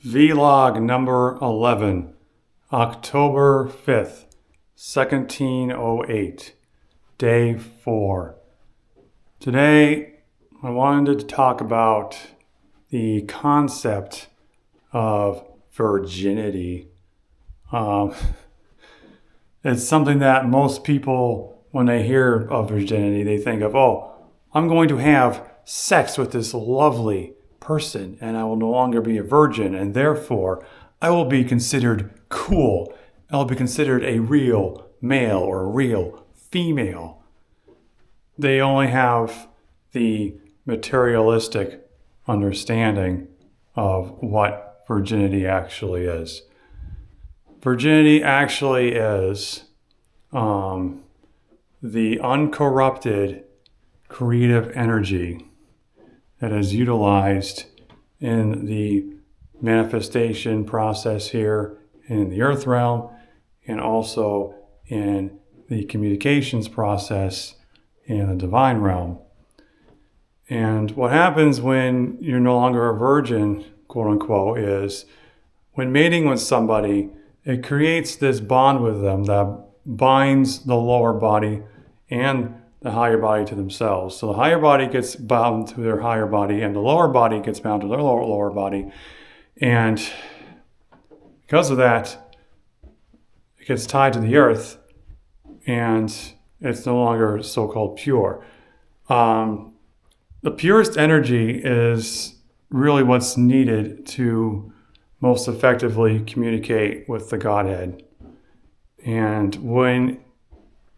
Vlog number 11, October 5th, 1708, day 4. Today, I wanted to talk about the concept of virginity. It's something that most people, when they hear of virginity, they think of, I'm going to have sex with this lovely person and I will no longer be a virgin, and therefore I will be considered cool. I will be considered a real male or a real female. They only have the materialistic understanding of what virginity actually is. Virginity actually is the uncorrupted creative energy that is utilized in the manifestation process here in the earth realm, and also in the communications process in the divine realm. And what happens when you're no longer a virgin, quote unquote, is when mating with somebody, it creates this bond with them that binds the lower body and the higher body to themselves. So the higher body gets bound to their higher body, and the lower body gets bound to their lower body. And because of that, it gets tied to the earth, and it's no longer so-called pure. The purest energy is really what's needed to most effectively communicate with the Godhead. And when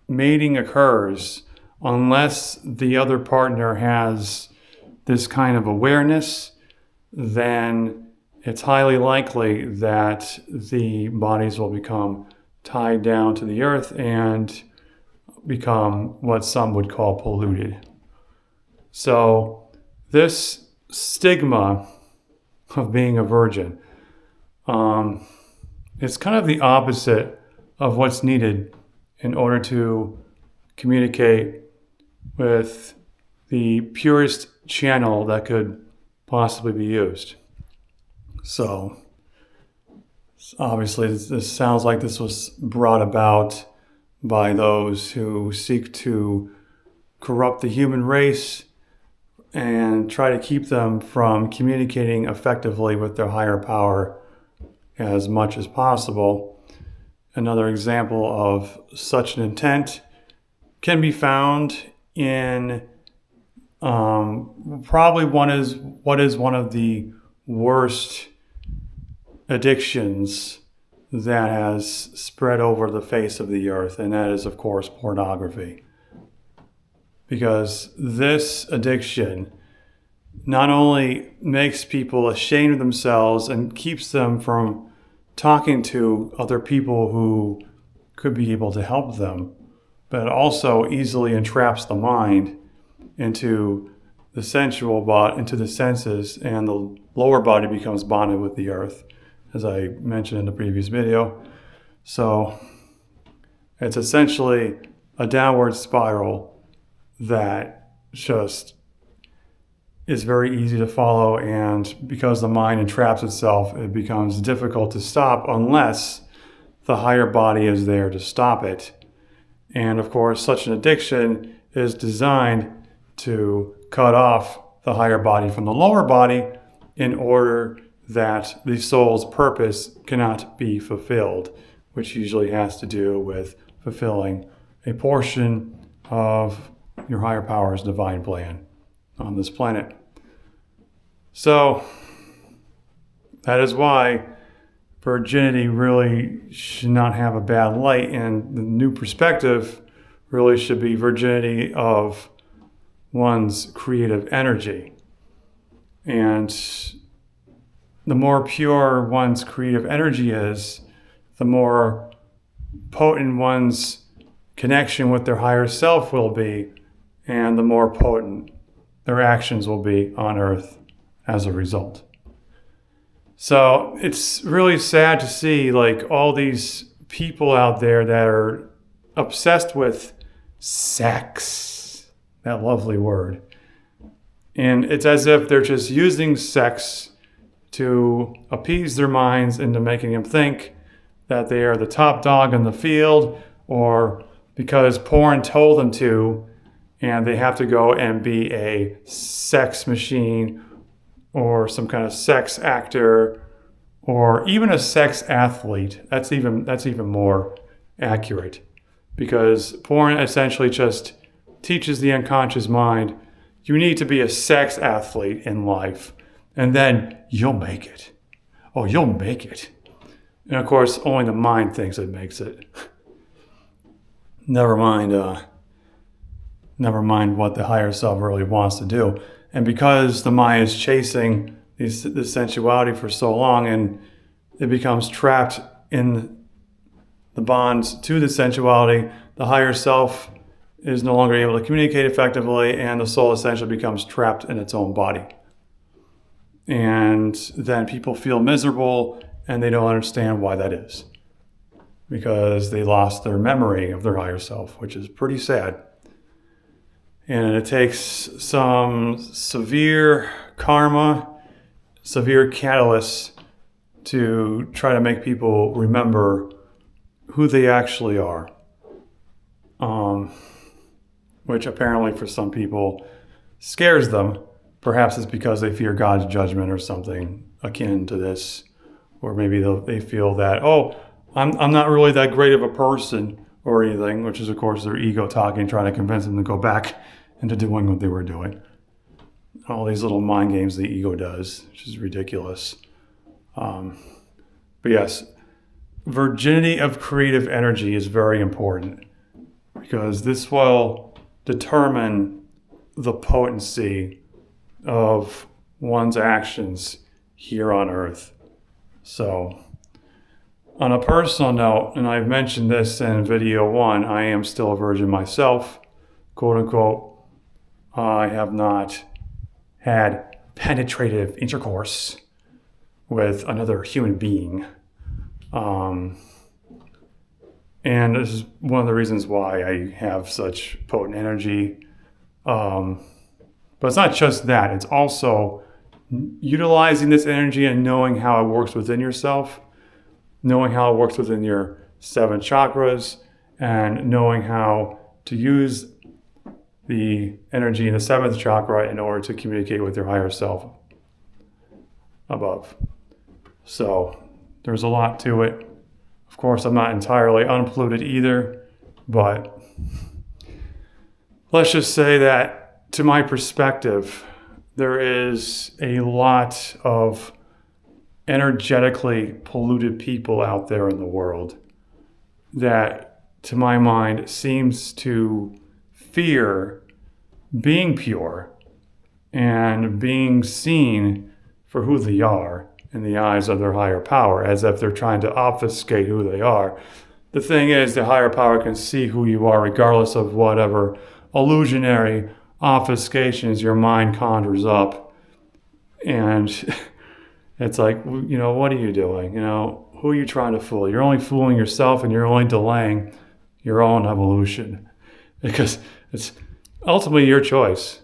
mating occurs, unless the other partner has this kind of awareness, then it's highly likely that the bodies will become tied down to the earth and become what some would call polluted. So this stigma of being a virgin, it's kind of the opposite of what's needed in order to communicate with the purest channel that could possibly be used. So obviously this sounds like this was brought about by those who seek to corrupt the human race and try to keep them from communicating effectively with their higher power as much as possible. Another example of such an intent can be found in probably what is one of the worst addictions that has spread over the face of the earth, and that is, of course, pornography. Because this addiction not only makes people ashamed of themselves and keeps them from talking to other people who could be able to help them, but it also easily entraps the mind into the sensual into the senses, and the lower body becomes bonded with the earth, as I mentioned in the previous video. So it's essentially a downward spiral that just is very easy to follow, and because the mind entraps itself, it becomes difficult to stop unless the higher body is there to stop it. And of course, such an addiction is designed to cut off the higher body from the lower body in order that the soul's purpose cannot be fulfilled, which usually has to do with fulfilling a portion of your higher power's divine plan on this planet. So that is why virginity really should not have a bad light, and the new perspective really should be virginity of one's creative energy. And the more pure one's creative energy is, the more potent one's connection with their higher self will be, and the more potent their actions will be on earth as a result. So it's really sad to see all these people out there that are obsessed with sex, that lovely word. And it's as if they're just using sex to appease their minds into making them think that they are the top dog in the field, or because porn told them to, and they have to go and be a sex machine or some kind of sex actor or even a sex athlete. That's even more accurate, because porn essentially just teaches the unconscious mind, you need to be a sex athlete in life, and then you'll make it. Oh, you'll make it. And of course, only the mind thinks it makes it. Never mind what the higher self really wants to do. And because the mind is chasing this sensuality for so long, and it becomes trapped in the bonds to the sensuality, the higher self is no longer able to communicate effectively, and the soul essentially becomes trapped in its own body. And then people feel miserable, and they don't understand why that is, because they lost their memory of their higher self, which is pretty sad. And it takes some severe karma, severe catalysts to try to make people remember who they actually are. Which apparently for some people scares them. Perhaps it's because they fear God's judgment or something akin to this. Or maybe they feel that, oh, I'm not really that great of a person or anything, which is, of course, their ego talking, trying to convince them to go back into doing what they were doing. All these little mind games the ego does, which is ridiculous. But yes, virginity of creative energy is very important, because this will determine the potency of one's actions here on earth. So, on a personal note, and I've mentioned this in video 1, I am still a virgin myself, quote unquote. I have not had penetrative intercourse with another human being. And this is one of the reasons why I have such potent energy. But it's not just that. It's also utilizing this energy and knowing how it works within yourself, knowing how it works within your 7 chakras, and knowing how to use the energy in the 7th chakra in order to communicate with your higher self above. So there's a lot to it. Of course, I'm not entirely unpolluted either, but let's just say that, to my perspective, there is a lot of energetically polluted people out there in the world that, to my mind, seems to fear being pure and being seen for who they are in the eyes of their higher power, as if they're trying to obfuscate who they are. The thing is, the higher power can see who you are regardless of whatever illusionary obfuscations your mind conjures up. And it's like, what are you doing? Who are you trying to fool? You're only fooling yourself, and you're only delaying your own evolution, because it's ultimately your choice.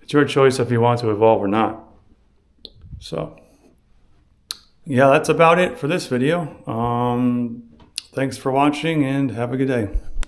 It's your choice if you want to evolve or not. So, yeah, that's about it for this video. Thanks for watching, and have a good day.